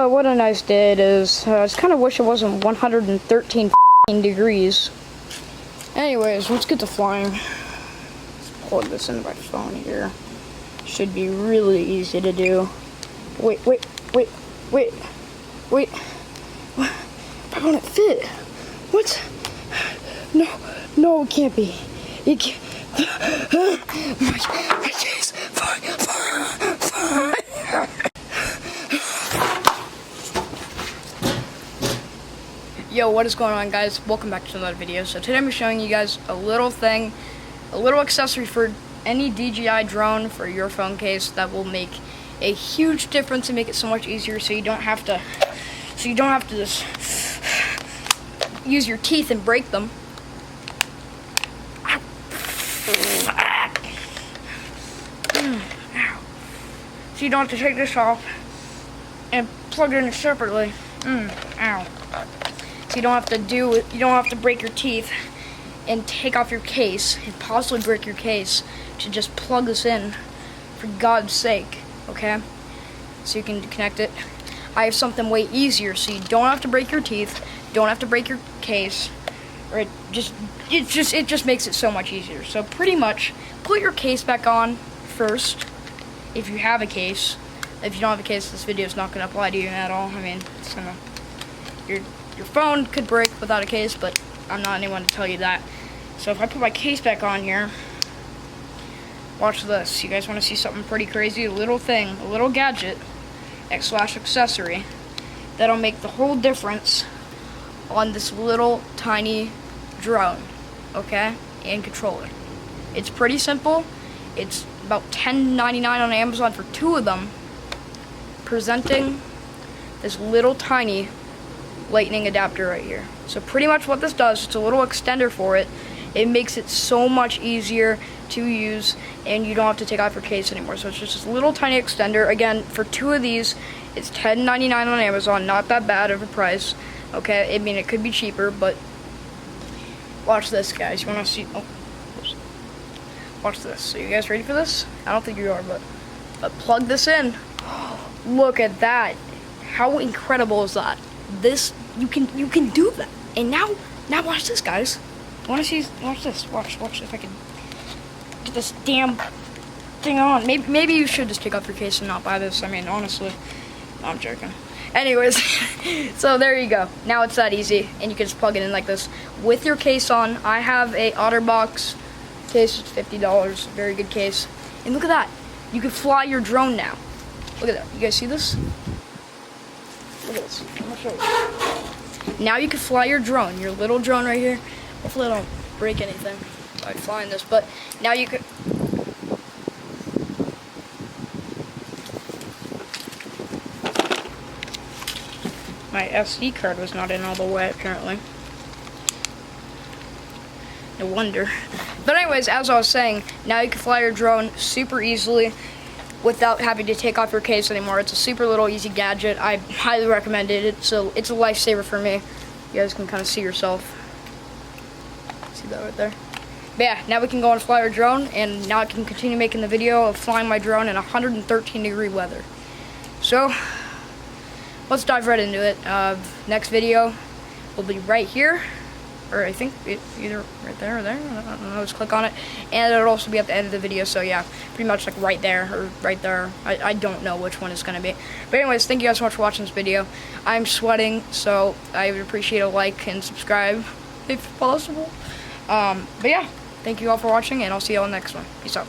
What a nice day it is. I just kind of wish it wasn't 113 degrees. Anyways, let's get to flying. Let's plug this into my phone here. Should be really easy to do. Wait. Why won't it fit? What? No, it can't be. It can't. My case. Fine. Yo, what is going on, guys? Welcome back to another video. So today I'm showing you guys a little accessory for any DJI drone for your phone case that will make a huge difference and make it so much easier, so you don't have to just use your teeth and break them. So you don't have to take this off and plug it in separately. Ow. So you don't have to break your teeth and take off your case and possibly break your case to just plug this in, for God's sake, okay? So you can connect it. I have something way easier, so you don't have to break your teeth, don't have to break your case, or it just makes it so much easier. So pretty much, put your case back on first, if you have a case. If you don't have a case, this video is not going to apply to you at all. I mean, it's gonna, your phone could break without a case, but I'm not anyone to tell you that. So if I put my case back on here, watch this. You guys want to see something pretty crazy? A little gadget, /accessory, that'll make the whole difference on this little tiny drone, okay? And controller. It's pretty simple. It's about $10.99 on Amazon for two of them, presenting this little tiny lightning adapter right here. So pretty much what this does, it's a little extender for it. It makes it so much easier to use, and you don't have to take off your case anymore. So it's just this little tiny extender. Again, for two of these, it's $10.99 on Amazon. Not that bad of a price. Okay, I mean, it could be cheaper, but watch this, guys. You want to see? Oh, watch this. So you guys ready for this? I don't think you are, but plug this in. Look at that. How incredible is that? This, you can do that. And now watch this, guys. Want to see? Watch this. Watch if I can get this damn thing on. Maybe you should just take off your case and not buy this. I mean, honestly, no, I'm joking. Anyways, so there you go. Now it's that easy, and you can just plug it in like this with your case on. I have a OtterBox case. It's $50. Very good case. And look at that. You can fly your drone now. Look at that. You guys see this? Look at this. I'm gonna show you. Now you can fly your drone, your little drone right here. Hopefully I don't break anything by flying this, but now you could. My SD card was not in all the way, apparently. No wonder. But anyways, as I was saying, now you can fly your drone super easily without having to take off your case anymore. It's a super little easy gadget. I highly recommend it. It's a lifesaver for me. You guys can kind of see yourself. See that right there? But yeah, now we can go and fly our drone, and now I can continue making the video of flying my drone in 113 degree weather. So let's dive right into it. Next video will be right here, or I think it's either right there or there. I don't know. Just click on it, and it'll also be at the end of the video. So yeah, pretty much like right there or right there. I don't know which one it's gonna be. But anyways, thank you guys so much for watching this video. I'm sweating, so I would appreciate a like and subscribe if possible. But yeah, thank you all for watching, and I'll see you all in the next one. Peace out.